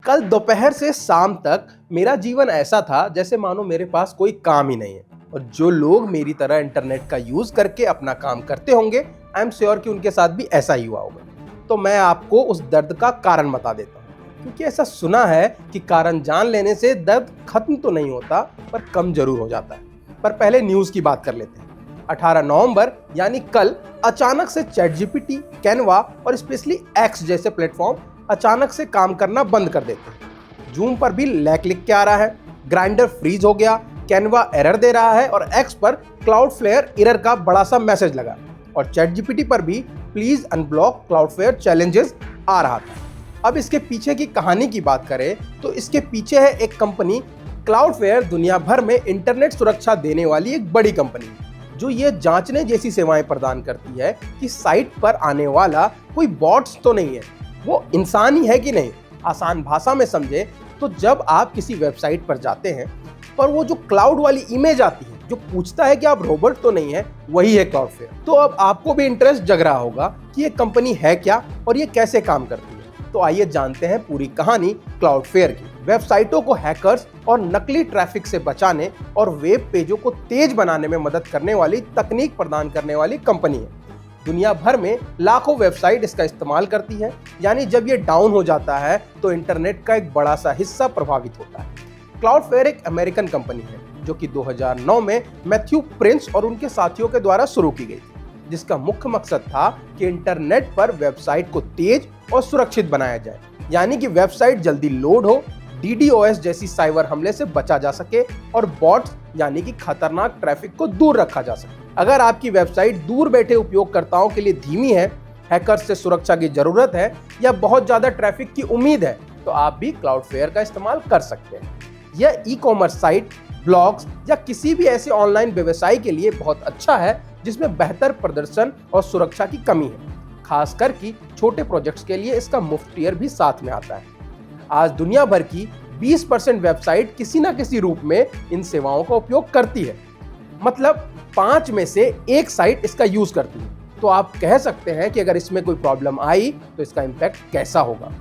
कल दोपहर से शाम तक मेरा जीवन ऐसा था जैसे मानो मेरे पास कोई काम ही नहीं है। और जो लोग मेरी तरह इंटरनेट का यूज करके अपना काम करते होंगे, आई एम श्योर कि उनके साथ भी ऐसा ही हुआ होगा। तो मैं आपको उस दर्द का कारण बता देता हूँ, क्योंकि ऐसा सुना है कि कारण जान लेने से दर्द खत्म तो नहीं होता पर कम जरूर हो जाता है। पर पहले न्यूज की बात कर लेते हैं। 18 नवंबर यानी कल अचानक से ChatGPT, कैनवा और स्पेशली एक्स जैसे प्लेटफॉर्म अचानक से काम करना बंद कर देते हैं। जूम पर भी लैग लिख के आ रहा है, ग्राइंडर फ्रीज हो गया, कैनवा एरर दे रहा है और एक्स पर क्लाउडफ्लेयर एरर का बड़ा सा मैसेज लगा और ChatGPT पर भी प्लीज अनब्लॉक क्लाउडफ्लेयर चैलेंजेस आ रहा था। अब इसके पीछे की कहानी की बात करें तो इसके पीछे है एक कंपनी क्लाउडफ्लेयर, दुनिया भर में इंटरनेट सुरक्षा देने वाली एक बड़ी कंपनी जो ये जांचने जैसी सेवाएं प्रदान करती है कि साइट पर आने वाला कोई बॉट्स तो नहीं है, वो इंसान ही है कि नहीं। आसान भाषा में समझे तो जब आप किसी वेबसाइट पर जाते हैं पर वो जो क्लाउड वाली इमेज आती है जो पूछता है कि आप रोबोट तो नहीं है, वही है क्लाउडफ्लेयर। तो अब आपको भी इंटरेस्ट जग रहा होगा कि ये कंपनी है क्या और ये कैसे काम करती है। तो आइए जानते हैं पूरी कहानी क्लाउडफ्लेयर की। वेबसाइटों को हैकर्स और नकली ट्रैफिक से बचाने और वेब पेजों को तेज बनाने में मदद करने वाली तकनीक प्रदान करने वाली कंपनी है। दुनिया भर में लाखों वेबसाइट इसका इस्तेमाल करती है, यानी जब ये डाउन हो जाता है तो इंटरनेट का एक बड़ा सा हिस्सा प्रभावित होता है। क्लाउडफ्लेयर एक अमेरिकन कंपनी है जो कि 2009 में मैथ्यू प्रिंस और उनके साथियों के द्वारा शुरू की गई थी, जिसका मुख्य मकसद था कि इंटरनेट पर वेबसाइट को तेज और सुरक्षित बनाया जाए, यानी कि वेबसाइट जल्दी लोड हो, DDoS जैसी साइबर हमले से बचा जा सके और बॉट्स यानी कि खतरनाक ट्रैफिक को दूर रखा जा सके। अगर आपकी वेबसाइट दूर बैठे उपयोगकर्ताओं के लिए धीमी है, हैकर्स से सुरक्षा की जरूरत है या बहुत ज्यादा ट्रैफिक की उम्मीद है, तो आप भी क्लाउडफ्लेयर का इस्तेमाल कर सकते हैं। यह ई-कॉमर्स साइट, ब्लॉग्स या किसी भी ऐसे ऑनलाइन व्यवसाय के लिए बहुत अच्छा है जिसमें बेहतर प्रदर्शन और सुरक्षा की कमी है। खासकर कि छोटे प्रोजेक्ट्स के लिए इसका मुफ्त टियर भी साथ में आता है। आज दुनिया भर की 20% वेबसाइट किसी न किसी रूप में इन सेवाओं का उपयोग करती है, मतलब 5 में से 1 साइट इसका यूज करती है। तो आप कह सकते हैं कि अगर इसमें कोई प्रॉब्लम आई तो इसका इम्पैक्ट कैसा होगा।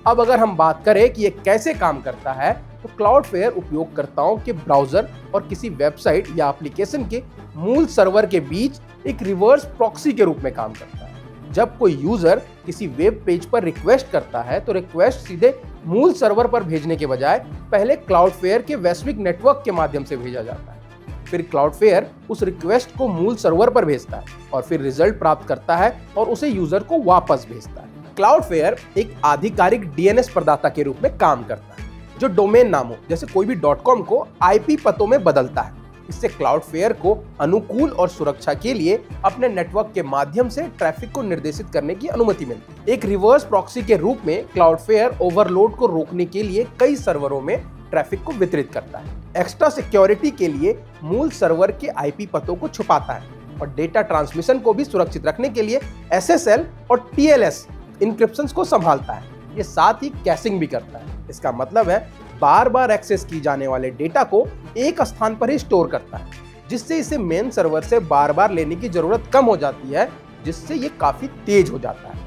अब अगर हम बात करें कि ये कैसे काम करता है, तो क्लाउडफ्लेयर उपयोगकर्ताओं के ब्राउजर और किसी वेबसाइट या एप्लीकेशन के मूल सर्वर के बीच एक रिवर्स प्रॉक्सी के रूप में काम करता है। जब कोई यूजर किसी वेब पेज पर रिक्वेस्ट करता है तो रिक्वेस्ट सीधे मूल सर्वर पर भेजने के बजाय पहले क्लाउडफ्लेयर के वैश्विक नेटवर्क के माध्यम से भेजा जाता है। फिर क्लाउडफ्लेयर उस रिक्वेस्ट को मूल सर्वर पर भेजता है और फिर रिजल्ट प्राप्त करता है और उसे यूजर को वापस भेजता है। क्लाउडफ्लेयर एक आधिकारिक DNS प्रदाता के रूप में काम करता है, जो डोमेन नामों जैसे कोई भी .com को IP पतों में बदलता है। इससे क्लाउडफ्लेयर को अनुकूल और सुरक्षा के लिए अपने नेटवर्क के माध्यम से ट्रैफिक को निर्देशित करने की अनुमति मिलती है। एक रिवर्स प्रॉक्सी के रूप में क्लाउडफ्लेयर ओवरलोड को रोकने के लिए कई सर्वरों में ट्रैफिक को वितरित करता है। एक्स्ट्रा सिक्योरिटी के लिए मूल सर्वर के IP पतों को छुपाता है और डेटा ट्रांसमिशन को भी सुरक्षित रखने के लिए SSL और TLS इंक्रिप्शंस को संभालता है। ये साथ ही कैशिंग भी करता है। इसका मतलब है बार बार एक्सेस की जाने वाले डेटा को एक स्थान पर ही स्टोर करता है, जिससे इसे मेन सर्वर से बार बार लेने की जरूरत कम हो जाती है, जिससे ये काफी तेज हो जाता है।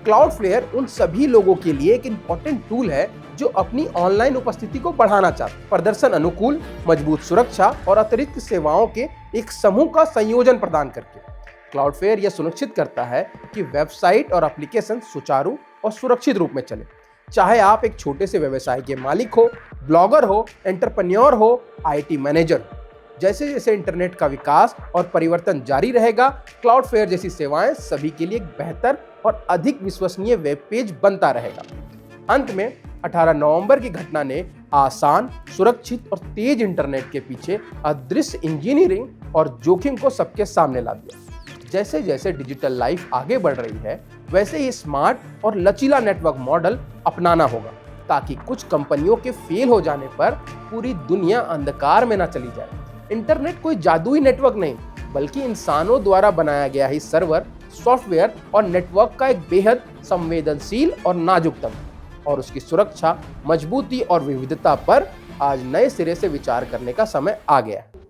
क्लाउडफ्लेयर उन सभी लोगों के लिए एक इंपॉर्टेंट टूल है जो अपनी ऑनलाइन उपस्थिति को बढ़ाना चाहते हैं। प्रदर्शन अनुकूल, मजबूत सुरक्षा और अतिरिक्त सेवाओं के एक समूह का संयोजन प्रदान करके क्लाउडफ्लेयर यह सुनिश्चित करता है कि वेबसाइट और एप्लीकेशन सुचारू और सुरक्षित रूप में चले। चाहे आप एक छोटे से व्यवसाय के मालिक हो, ब्लॉगर हो, एंटरप्रेन्योर हो, IT मैनेजर हो, जैसे जैसे इंटरनेट का विकास और परिवर्तन जारी रहेगा, क्लाउडफ्लेयर जैसी सेवाएं सभी के लिए एक बेहतर और अधिक विश्वसनीय वेब पेज बनता रहेगा। अंत में 18 नवंबर की घटना ने आसान, सुरक्षित और तेज इंटरनेट के पीछे अदृश्य इंजीनियरिंग और जोखिम को सबके सामने ला दिया। जैसे जैसे डिजिटल लाइफ आगे बढ़ रही है, वैसे ही स्मार्ट और लचीला नेटवर्क मॉडल अपनाना होगा, ताकि कुछ कंपनियों के फेल हो जाने पर पूरी दुनिया अंधकार में ना चली जाए। इंटरनेट कोई जादुई नेटवर्क नहीं, बल्कि इंसानों द्वारा बनाया गया ही सर्वर, सॉफ्टवेयर और नेटवर्क का एक बेहद संवेदनशील और नाजुक तंत्र, और उसकी सुरक्षा, मजबूती और विविधता पर आज नए सिरे से विचार करने का समय आ गया है।